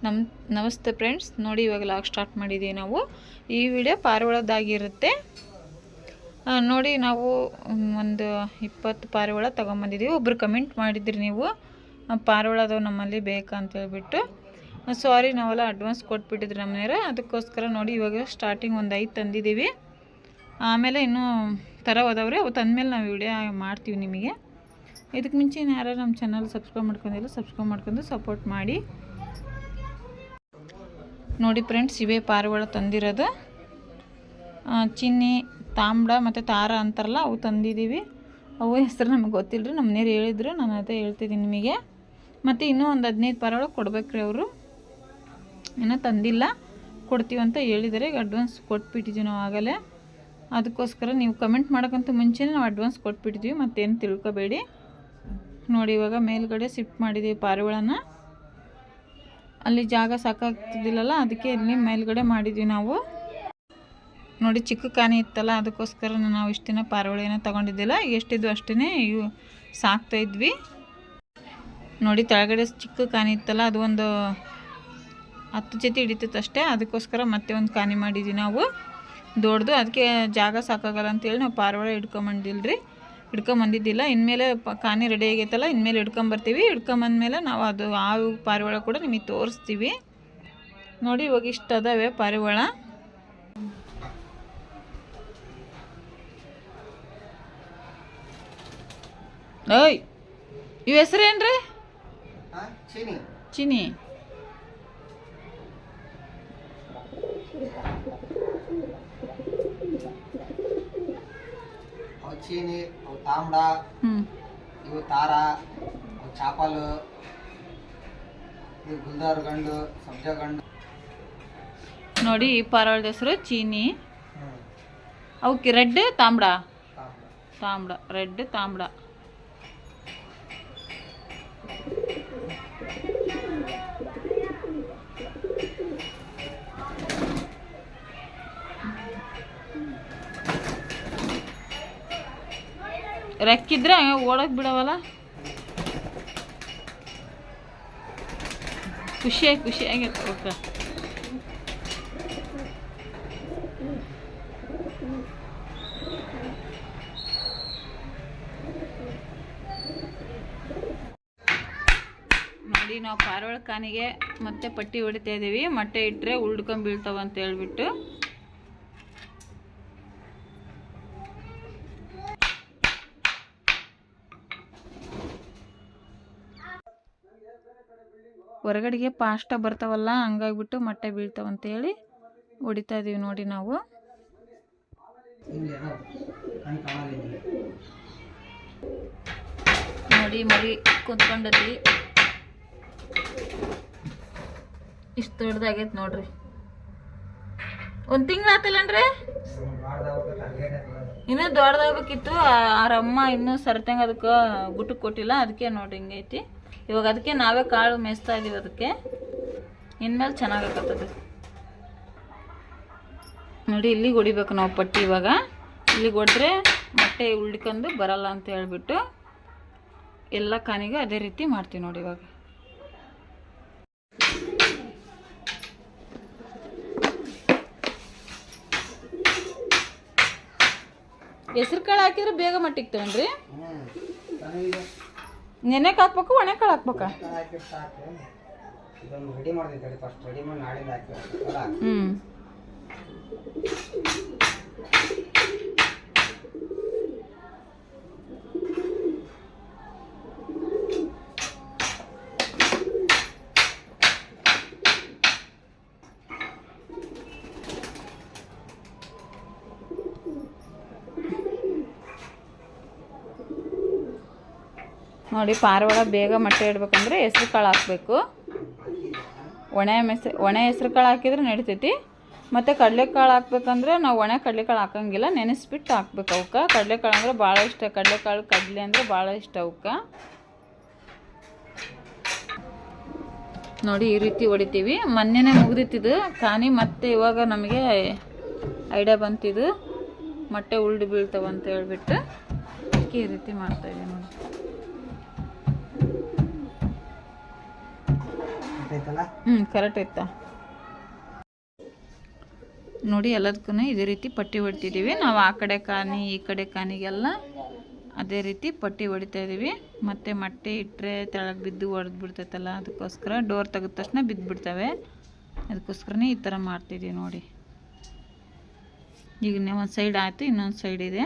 ನಮಸ್ತೆ ಫ್ರೆಂಡ್ಸ್, ನೋಡಿ ಇವಾಗ ಲಾಗ್ ಸ್ಟಾರ್ಟ್ ಮಾಡಿದ್ದೀವಿ ನಾವು. ಈ ವಿಡಿಯೋ ಪಾರಿವಾಳದಾಗಿರುತ್ತೆ ನೋಡಿ. ನಾವು ಒಂದು 20 ಪಾರಿವಾಳ ತೊಗೊಂಬಂದಿದ್ದೀವಿ. ಒಬ್ಬರು ಕಮೆಂಟ್ ಮಾಡಿದ್ರಿ ನೀವು ಪಾರಿವಾಳದವು ನಮ್ಮಲ್ಲಿ ಬೇಕಾ ಅಂತ ಹೇಳ್ಬಿಟ್ಟು. ಸಾರಿ, ನಾವೆಲ್ಲ ಅಡ್ವಾನ್ಸ್ ಕೊಟ್ಬಿಟ್ಟಿದ್ರಿ ನಮ್ಮನೆಯವ್ರು. ಅದಕ್ಕೋಸ್ಕರ ನೋಡಿ ಇವಾಗ ಸ್ಟಾರ್ಟಿಂಗ್ ಒಂದು 5 ತಂದಿದ್ದೀವಿ. ಆಮೇಲೆ ಇನ್ನೂ ಥರ ಹೋದವ್ರೆ, ಅವು ತಂದಮೇಲೆ ನಾವು ವಿಡಿಯೋ ಮಾಡ್ತೀವಿ ನಿಮಗೆ. ಇದಕ್ಕೆ ಮುಂಚೆ ಯಾರು ನಮ್ಮ ಚಾನಲ್ ಸಬ್ಸ್ಕ್ರೈಬ್ ಮಾಡ್ಕೊಂಡಿಲ್ಲ, ಸಬ್ಸ್ಕ್ರೈಬ್ ಮಾಡ್ಕೊಂಡು ಸಪೋರ್ಟ್ ಮಾಡಿ. ನೋಡಿ ಫ್ರೆಂಡ್ಸ್, ಇವೇ ಪಾರಿವಾಳ ತಂದಿರೋದು. ಚಿನ್ನಿ, ತಾಮ್ರ ಮತ್ತು ತಾರ ಅಂತಾರಲ್ಲ, ಅವು ತಂದಿದ್ದೀವಿ. ಅವು ಹೆಸರು ನಮಗೆ ಗೊತ್ತಿಲ್ಲ ರೀ, ನಮ್ಮ ಮನೆಯವ್ರು ಹೇಳಿದ್ರು, ನಾನು ಅದೇ ಹೇಳ್ತಿದ್ದೀನಿ ನಿಮಗೆ. ಮತ್ತು ಇನ್ನೂ ಒಂದು 15 ಪಾರಿವಾಳ ಕೊಡ್ಬೇಕ್ರಿ. ಅವರು ಇನ್ನೂ ತಂದಿಲ್ಲ, ಕೊಡ್ತೀವಂತ ಹೇಳಿದರೆ. ಈಗ ಅಡ್ವಾನ್ಸ್ ಕೊಟ್ಬಿಟ್ಟಿದ್ದೀವಿ ನಾವು ಆಗಲೇ. ಅದಕ್ಕೋಸ್ಕರ ನೀವು ಕಮೆಂಟ್ ಮಾಡೋಕ್ಕಂತೂ ಮುಂಚೆನೇ ನಾವು ಅಡ್ವಾನ್ಸ್ ಕೊಟ್ಬಿಟ್ಟಿದ್ದೀವಿ, ಮತ್ತೇನು ತಿಳ್ಕೊಬೇಡಿ. ನೋಡಿ ಇವಾಗ ಮೇಲ್ಗಡೆ ಶಿಫ್ಟ್ ಮಾಡಿದ್ದೀವಿ ಪಾರಿವಾಳನ. ಅಲ್ಲಿ ಜಾಗ ಸಾಕಾಗ್ತಿದ್ದಿಲ್ಲಲ್ಲ, ಅದಕ್ಕೆ ಇಲ್ಲಿ ಮೇಲ್ಗಡೆ ಮಾಡಿದ್ವಿ ನಾವು. ನೋಡಿ ಚಿಕ್ಕ ಕಾನಿ ಇತ್ತಲ್ಲ, ಅದಕ್ಕೋಸ್ಕರ ನಾವು ಇಷ್ಟು ದಿನ ಪಾರಿವಾಳ ಏನೋ ತೊಗೊಂಡಿದ್ದಿಲ್ಲ. ಎಷ್ಟಿದ್ವು ಅಷ್ಟೇ ಇವು ಸಾಕ್ತಾಯಿದ್ವಿ. ನೋಡಿ ಕೆಳಗಡೆ ಚಿಕ್ಕ ಕಾನಿ ಇತ್ತಲ್ಲ, ಅದು ಒಂದು 10 ಜೊತೆ ಹಿಡಿತಿತ್ತು ಅಷ್ಟೇ. ಅದಕ್ಕೋಸ್ಕರ ಮತ್ತೆ ಒಂದು ಕಾನಿ ಮಾಡಿದ್ವಿ ನಾವು ದೊಡ್ಡದು. ಅದಕ್ಕೆ ಜಾಗ ಸಾಕಾಗಲ್ಲ ಅಂತೇಳಿ ನಾವು ಪಾರಿವಾಳ ಹಿಡ್ಕೊಂಬಂದಿದ್ದಿಲ್ಲ. ಇನ್ಮೇಲೆ ಕಾನಿ ರೆಡಿ ಆಗೈತಲ್ಲ, ಇನ್ಮೇಲೆ ಹಿಡ್ಕೊಂಬರ್ತೀವಿ. ಹಿಡ್ಕೊಂಬಂದ್ಮೇಲೆ ನಾವು ಅದು ಪಾರಿವಾಳ ಕೂಡ ನಿಮಗೆ ತೋರಿಸ್ತೀವಿ. ನೋಡಿ ಇವಾಗ ಇಷ್ಟು ಅದಾವೆ ಪಾರಿವಾಳ. ಓಯ್, ಇವ ಹೆಸರೇನ್ರಿ? ಚಿನಿ. ಚೀನಿ, ಅವು ತಾಮ್ರ, ಇವು ತಾರ, ಅವು ಚಾಪಲು, ಇದು ಗುಲ್ದಾರ್ ಗಂಡು, ಸಬ್ಜಾ ಗಂಡು. ನೋಡಿ ಈ ಪಾರಿವಾಳದ ಹೆಸರು ಚೀನಿ. ಅವಕ್ಕೆ ರೆಡ್ ತಾಮ್ರ, ರೆಡ್ ತಾಮ್ರ. ರೆಕ್ಕಿದ್ರೆ ಓಡಕ್ ಬಿಡವಲ್ಲ, ಖುಷಿಯಾಗಿರ್ತ. ಓಕೆ, ನೋಡಿ ನಾವು ಪಾರಿವಾಳ ಕಾನಿಗೆ ಮತ್ತೆ ಪಟ್ಟಿ ಹೊಡಿತಾ ಇದ್ದೀವಿ. ಮೊಟ್ಟೆ ಇಟ್ಟರೆ ಉಳ್ಕೊಂಡ್ ಬೀಳ್ತಾವ ಅಂತ ಹೇಳ್ಬಿಟ್ಟು. ಹೊರಗಡೆಗೆ ಫಾಸ್ಟಾಗಿ ಬರ್ತಾವಲ್ಲ, ಹಂಗಾಗಿಬಿಟ್ಟು ಮೊಟ್ಟೆ ಬೀಳ್ತಾವಂತೇಳಿ ಹೊಡಿತಾ ಇದ್ದೀವಿ ನೋಡಿ ನಾವು. ನೋಡಿ ಮರಿ ಕುತ್ಕೊಂಡತಿ, ಇಷ್ಟು ದೊಡ್ಡದಾಗೈತೆ ನೋಡ್ರಿ. 1 ತಿಂಗಳು ಆತಲ್ಲನ್ರಿ, ಇನ್ನೂ ದೊಡ್ಡದಾಗಬೇಕಿತ್ತು. ಆರಮ್ಮ ಇನ್ನೂ ಸರ್ತಂಗೆ ಅದಕ್ಕೆ ಗುಟ್ಟು ಕೊಟ್ಟಿಲ್ಲ, ಅದಕ್ಕೆ ನೋಡಿ ಹಿಂಗೈತಿ. ಇವಾಗ ಅದಕ್ಕೆ ನಾವೇ ಕಾಳು ಮೇಯಿಸ್ತಾ ಇದೀವಿ. ಅದಕ್ಕೆ ಇನ್ಮೇಲೆ ಚೆನ್ನಾಗಾಗ್ತದೆ. ನೋಡಿ ಇಲ್ಲಿಗೆ ಹೊಡಿಬೇಕು ನಾವು ಪಟ್ಟಿ. ಇವಾಗ ಇಲ್ಲಿಗೆ ಹೊಡೆದ್ರೆ ಮೊಟ್ಟೆ ಉಳ್ಕೊಂಡು ಬರಲ್ಲ ಅಂತ ಹೇಳ್ಬಿಟ್ಟು ಎಲ್ಲ ಕಾನಿಗೂ ಅದೇ ರೀತಿ ಮಾಡ್ತೀವಿ ನೋಡಿ. ಇವಾಗ ಹೆಸರು ಕಾಳು ಹಾಕಿದ್ರೆ ಬೇಗ ಮಟ್ಟಿಗ್ತಾವನ್ರಿ. ನೆನೆಗೆ ಹಾಕ್ಬೇಕು, ಒಣೆ ಕಾಳು ಹಾಕ್ಬೇಕಾ? ನೋಡಿ ಪಾರಿವಾಳ ಬೇಗ ಮೊಟ್ಟೆ ಇಡ್ಬೇಕಂದ್ರೆ ಹೆಸ್ರು ಕಾಳು ಹಾಕಬೇಕು. ಒಣ ಹೆಸ್ರು ಕಾಳು ಹಾಕಿದ್ರೆ ನಡಿತೈತಿ. ಮತ್ತು ಕಡಲೆಕಾಳು ಹಾಕ್ಬೇಕಂದ್ರೆ ನಾವು ಒಣ ಕಡಲೆಕಾಳು ಹಾಕಂಗಿಲ್ಲ, ನೆನೆಸ್ಬಿಟ್ಟು ಹಾಕ್ಬೇಕು ಅವಕ್ಕೆ. ಕಡಲೆಕಾಳು ಅಂದರೆ ಭಾಳ ಇಷ್ಟ, ಕಡಲೆಕಾಳು ಕಡಲೆ ಅಂದರೆ ಭಾಳ ಇಷ್ಟ ಅವಕ್ಕೆ. ನೋಡಿ ಈ ರೀತಿ ಹೊಡಿತೀವಿ. ಮೊನ್ನೆನೇ ಮುಗಿದಿತ್ತಿದ್ದು ಕಾನಿ, ಮತ್ತು ಇವಾಗ ನಮಗೆ ಐಡಿಯಾ ಬಂತಿದ್ದು ಮೊಟ್ಟೆ ಉಳ್ದು ಬೀಳ್ತಾವಂತ ಹೇಳ್ಬಿಟ್ಟು ಈ ರೀತಿ ಮಾಡ್ತಾಯಿದ್ದೀವಿ ನೋಡಿ. ಐತಲ್ಲ. ಕರೆಕ್ಟ್ ಐತಾ ನೋಡಿ. ಎಲ್ಲದಕ್ಕೂ ಇದೇ ರೀತಿ ಪಟ್ಟಿ ಹೊಡಿತಿದ್ದೀವಿ ನಾವು. ಆ ಕಡೆ ಕಾನಿ ಈ ಕಡೆ ಕಾನಿಗೆಲ್ಲ ಅದೇ ರೀತಿ ಪಟ್ಟಿ ಹೊಡಿತಾ ಇದ್ದೀವಿ. ಮತ್ತು ಮೊಟ್ಟೆ ಇಟ್ಟರೆ ತೆಳಗೆ ಬಿದ್ದು ಒಡೆದು ಬಿಡ್ತೈತಲ್ಲ, ಅದಕ್ಕೋಸ್ಕರ ಡೋರ್ ತೆಗೆದ ತಕ್ಷಣ ಬಿದ್ದುಬಿಡ್ತವೆ. ಅದಕ್ಕೋಸ್ಕರನೇ ಈ ಥರ ಮಾಡ್ತಿದ್ದೀವಿ ನೋಡಿ. ಈಗ ಒಂದು ಸೈಡ್ ಆಯಿತು, ಇನ್ನೊಂದು ಸೈಡ್ ಇದೆ.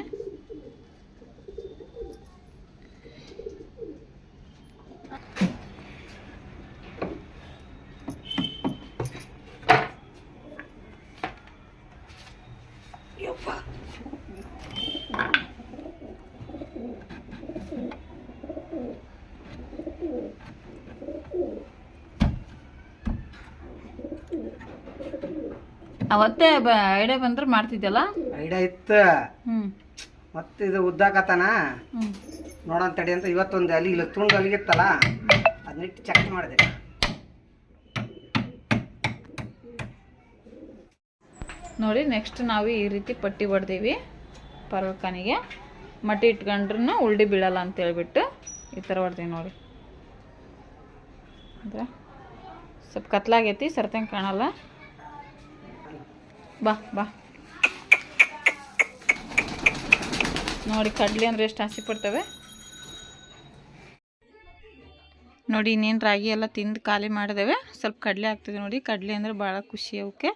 ಅವತ್ತೇ ಐಡಿಯಾ ಬಂದ್ರೆ ಮಾಡ್ತಿದ್ದಲ್ಲ. ಐಡಿಯಾ ಇತ್ತು, ಹ್ಞೂ ಮತ್ತೆ ಇದು ಉದ್ದಾಕತ್ತಾನ ನೋಡೋಣ ತಡಿ ಅಂತ ಇವತ್ತೊಂದು ಅಲ್ಲಿಗೆ ತುಂಡು ಅಲ್ಲಿಗಿತ್ತಲ್ಲ ಅದನ್ನಿಟ್ಟು ಚೆಕ್ ಮಾಡಿದೆ. ನೋಡಿ ನೆಕ್ಸ್ಟ್ ನಾವು ಈ ರೀತಿ ಪಟ್ಟಿ ಹೊಡೆದೀವಿ. ಪರ್ವಕಾನಿಗೆ ಮಟ್ಟಿ ಇಟ್ಕೊಂಡ್ರೂ ಉಲ್ಡಿ ಬೀಳಲ್ಲ ಅಂತ ಹೇಳ್ಬಿಟ್ಟು ಈ ಥರ ಹೊಡ್ತೀವಿ ನೋಡಿ. ಅಂದ್ರೆ ಸ್ವಲ್ಪ ಕತ್ಲಾಗೈತಿ, ಸರ್ತಂಗೆ ಕಾಣಲ್ಲ. ಬಾ ಬಾ ನೋಡಿ. ಕಡ್ಲಿ ಅಂದರೆ ಎಷ್ಟು ಆಸೆ ಪಡ್ತವೆ ನೋಡಿ. ಇನ್ನೇನು ರಾಗಿ ಎಲ್ಲ ತಿಂದು ಖಾಲಿ ಮಾಡಿದೇವೆ. ಸ್ವಲ್ಪ ಕಡಲೆ ಆಗ್ತದೆ ನೋಡಿ. ಕಡಲೆ ಅಂದರೆ ಭಾಳ ಖುಷಿ ಅವಕ್ಕೆ.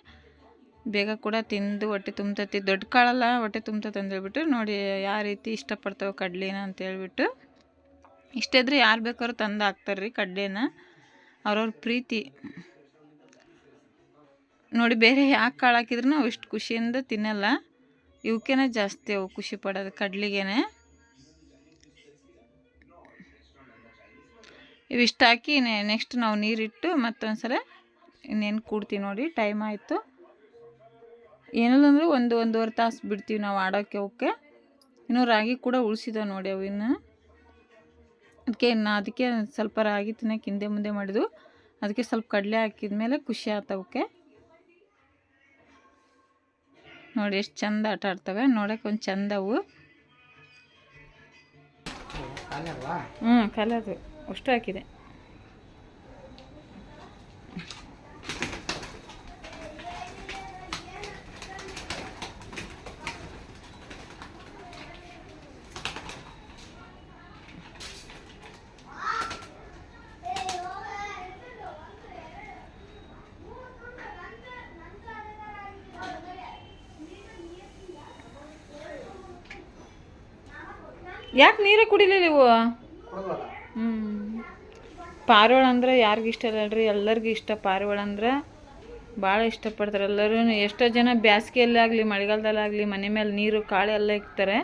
ಬೇಗ ಕೂಡ ತಿಂದು ಹೊಟ್ಟೆ ತುಂಬ್ತೈತಿ. ದೊಡ್ಡ ಕಾಳಲ್ಲ ಹೊಟ್ಟೆ ತುಂಬ್ತೈತೆ ಅಂದೇಳ್ಬಿಟ್ಟು ನೋಡಿ ಯಾವ ರೀತಿ ಇಷ್ಟಪಡ್ತವೆ ಕಡ್ಲಿನ ಅಂತೇಳ್ಬಿಟ್ಟು. ಇಷ್ಟಿದ್ರೆ ಯಾರು ಬೇಕಾದ್ರೂ ತಂದು ಹಾಕ್ತಾರೆ ರೀ ಕಡ್ಲೆನ. ಅವ್ರವ್ರ ಪ್ರೀತಿ ನೋಡಿ. ಬೇರೆ ಯಾಕೆ ಕಾಳು ಹಾಕಿದ್ರೂ ಅವು ಇಷ್ಟು ಖುಷಿಯಿಂದ ತಿನ್ನಲ್ಲ. ಇವಕ್ಕೇನೆ ಜಾಸ್ತಿ ಅವು ಖುಷಿ ಪಡೋದು, ಕಡ್ಲಿಗೇನೆ. ಇವಿಷ್ಟು ಹಾಕಿ ನೆಕ್ಸ್ಟ್ ನಾವು ನೀರಿಟ್ಟು ಮತ್ತೊಂದ್ಸಲ ಇನ್ನೇನು ಕೂಡ್ತೀವಿ ನೋಡಿ. ಟೈಮ್ ಆಯಿತು. ಏನಿಲ್ಲ ಅಂದರೆ ಒಂದೂವರೆ ತಾಸು ಬಿಡ್ತೀವಿ ನಾವು ಆಡೋಕ್ಕೆ ಅವಕ್ಕೆ. ಇನ್ನೂ ರಾಗಿ ಕೂಡ ಉಳಿಸಿದ ನೋಡಿ ಅವು ಇನ್ನು. ಅದಕ್ಕೆ ಸ್ವಲ್ಪ ರಾಗಿ ತಿನ್ನೋಕೆ ಹಿಂದೆ ಮುಂದೆ ಮಾಡಿದ್ವು. ಅದಕ್ಕೆ ಸ್ವಲ್ಪ ಕಡಲೆ ಹಾಕಿದ್ಮೇಲೆ ಖುಷಿ ಆತವಕ್ಕೆ ನೋಡಿ. ಎಷ್ಟು ಚಂದ ಆಟ ಆಡ್ತವೆ ನೋಡೋಕೆ, ಒಂದು ಚಂದ ಅವು. ಕಲರ್ ಅಷ್ಟು ಹಾಕಿದೆ. ಯಾಕೆ ನೀರೇ ಕುಡಿಲಿಲ್ಲ ಇವು? ಪಾರಿವಾಳ ಅಂದ್ರೆ ಯಾರಿಗೂ ಇಷ್ಟ ಇಲ್ಲ ಹೇಳ್ರಿ, ಎಲ್ಲರಿಗೂ ಇಷ್ಟ. ಪಾರಿವಾಳ ಅಂದ್ರೆ ಭಾಳ ಇಷ್ಟಪಡ್ತಾರೆ ಎಲ್ಲರೂ. ಎಷ್ಟೋ ಜನ ಬೇಸಿಗೆಯಲ್ಲಾಗಲಿ ಮಳೆಗಾಲದಲ್ಲಾಗಲಿ ಮನೆ ಮೇಲೆ ನೀರು ಕಾಳೆ ಎಲ್ಲ ಇಕ್ತಾರೆ.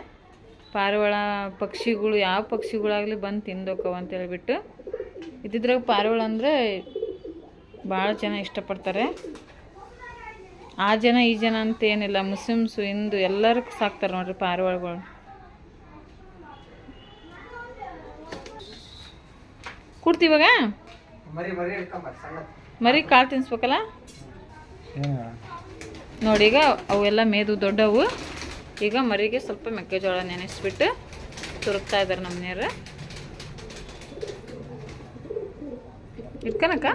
ಪಾರಿವಾಳ ಪಕ್ಷಿಗಳು ಯಾವ ಪಕ್ಷಿಗಳಾಗಲಿ ಬಂದು ತಿಂದೋಕವ ಅಂತ ಹೇಳ್ಬಿಟ್ಟು. ಇದ್ದಿದ್ರಾಗ ಪಾರಿವಾಳ ಅಂದರೆ ಭಾಳ ಜನ ಇಷ್ಟಪಡ್ತಾರೆ. ಆ ಜನ ಈ ಜನ ಅಂತ ಏನಿಲ್ಲ, ಮುಸ್ಲಿಮ್ಸು ಹಿಂದೂ ಎಲ್ಲರೂ ಸಾಕ್ತಾರೆ ನೋಡ್ರಿ ಪಾರಿವಾಳಗಳು. ಕೊಡ್ತೀವಾಗ ಮರಿ ಕಾಳು ತಿನ್ಸ್ಬೇಕಲ್ಲ ನೋಡಿ. ಈಗ ಅವೆಲ್ಲ ಮೇದು ದೊಡ್ಡವು. ಈಗ ಮರಿಗೆ ಸ್ವಲ್ಪ ಮೆಕ್ಕೆಜೋಳ ನೆನೆಸ್ಬಿಟ್ಟು ತುರುಕ್ತಾ ಇದ್ದಾರೆ ನಮ್ಮ ಮನೆಯವ್ರು. ಇಟ್ಕನಕ್ಕ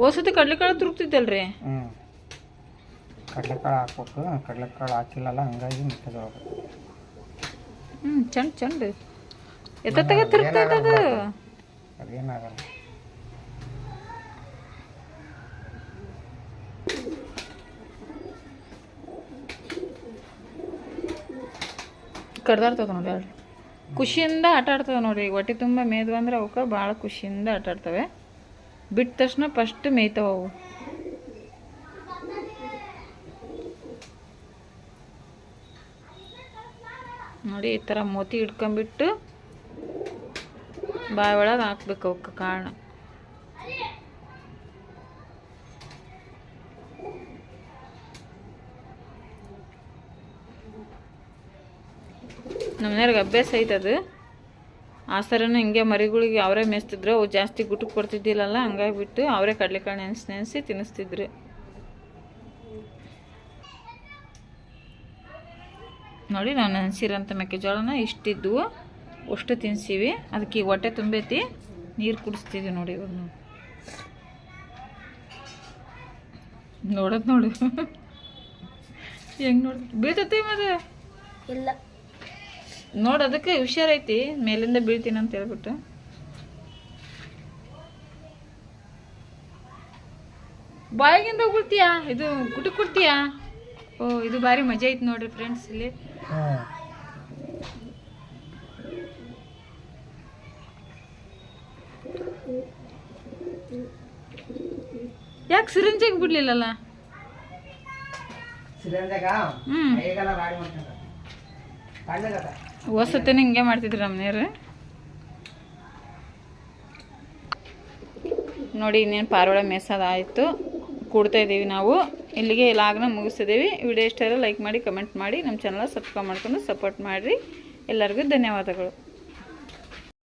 ಓಸತಿ ಕಡ್ಲೆಕಾಳು ತುರುಕ್ತಿದ್ದಲ್ರಿ. ಕಡ್ಲೆಕಾಳು ಹಾಕ್ಬೇಕು. ಕಡ್ಲೆಕಾಳು ಹಾಕಿಲ್ಲಲ್ಲ, ಹಂಗಾಗಿ ಮೆಕ್ಕೆಜೋಳ. ಚಂಡ್ ಚಂಡ್ ಎತ್ತತ್ತಾಗ ತಿರುಗ್ತಾ ಇದ್ದದು. ಅದೇನಾಗಲ್ಲ. ಕಡ್ದಾಡ್ತದ ನೋಡಿ. ಹೇಳ್ರಿ ಖುಷಿಯಿಂದ ಆಟ ಆಡ್ತವೆ ನೋಡಿ. ಹೊಟ್ಟೆ ತುಂಬ ಮೇದ್ವು ಅಂದ್ರೆ ಅವಕ್ಕೆ ಭಾಳ ಖುಷಿಯಿಂದ ಆಟ ಆಡ್ತವೆ. ಬಿಟ್ಟ ತಕ್ಷಣ ಫಸ್ಟ್ ಮೇಯ್ತವೆ ಅವು. ನೋಡಿ ಈ ಥರ ಮೋತಿ ಹಿಡ್ಕೊಂಬಿಟ್ಟು ಬಾಯಿ ಒಳಗೆ ಹಾಕ್ಬೇಕು ಅವಕ್ಕೆ ಕಾರಣ. ನಮ್ಮ ಮನೆಯವ್ರಿಗೆ ಅಭ್ಯಾಸ ಐತದು. ಆ ಸರನು ಹಿಂಗೆ ಮರಿಗಳಿಗೆ ಅವರೇ ಮೇಯಿಸ್ತಿದ್ರು. ಅವು ಜಾಸ್ತಿ ಗುಟ್ಟಕ್ಕೆ ಕೊಡ್ತಿದ್ದಿಲ್ಲಲ್ಲ, ಹಂಗಾಗಿಬಿಟ್ಟು ಅವರೇ ಕಡಲೆಕಾಳು ನೆನೆಸಿ ತಿನ್ನಿಸ್ತಿದ್ರು. ನೋಡಿ ನಾವು ನೆನೆಸಿರೋಂಥ ಮೆಕ್ಕೆಜೋಳನ ಇಷ್ಟಿದ್ವು ಅಷ್ಟು ತಿನ್ನಿಸೀವಿ. ಅದಕ್ಕೆ ಈಗ ಹೊಟ್ಟೆ ತುಂಬೈತಿ. ನೀರು ಕುಡಿಸ್ತಿದ್ವಿ ನೋಡಿ ಇವಾಗ ನಾವು. ನೋಡೋದು ನೋಡು ಹೆಂಗೆ ನೋಡಿ ಬೀಳ್ತೈತಿ ಮತ್ತೆ ಇಲ್ಲ ನೋಡಿ, ಅದಕ್ಕೆ ಹುಷಾರೈತಿ ಮೇಲಿಂದ ಬೀಳ್ತೀನಿ ಅಂತ ಹೇಳ್ಬಿಟ್ಟು. ಬಾಯಿಗಿಂದ ಹೋಗ್ಬಿಡ್ತೀಯಾ? ಇದು ಕುಟುಕ್ ಕೊಡ್ತೀಯಾ? ಓ ಇದು ಭಾರಿ ಮಜಾ ಐತಿ ನೋಡ್ರಿ ಫ್ರೆಂಡ್ಸ್. ಇಲ್ಲಿ ಯಾಕೆ ಸಿರಿಂಜಿಗೆ ಬಿಡ್ಲಿಲ್ಲಲ್ಲ? ಹೊಸತೇನೆ ಹಿಂಗೆ ಮಾಡ್ತಿದ್ರು ನಮ್ಮನೆಯವ್ರು. ನೋಡಿ ಇನ್ನೇನು ಪಾರಿವಾಳ ಮೇಸದ ಆಯಿತು, ಕೂಡ್ತಾ ಇದ್ದೀವಿ ನಾವು. ಇಲ್ಲಿಗೆ ಲಾಗ್ನ ಮುಗಿಸ್ತಿದ್ದೀವಿ. ವಿಡಿಯೋ ಇಷ್ಟ ಲೈಕ್ ಮಾಡಿ, ಕಮೆಂಟ್ ಮಾಡಿ, ನಮ್ಮ ಚಾನಲ್ ಸಬ್ಸ್ಕ್ರೈಬ್ ಮಾಡ್ಕೊಂಡು ಸಪೋರ್ಟ್ ಮಾಡಿರಿ. ಎಲ್ಲರಿಗೂ ಧನ್ಯವಾದಗಳು.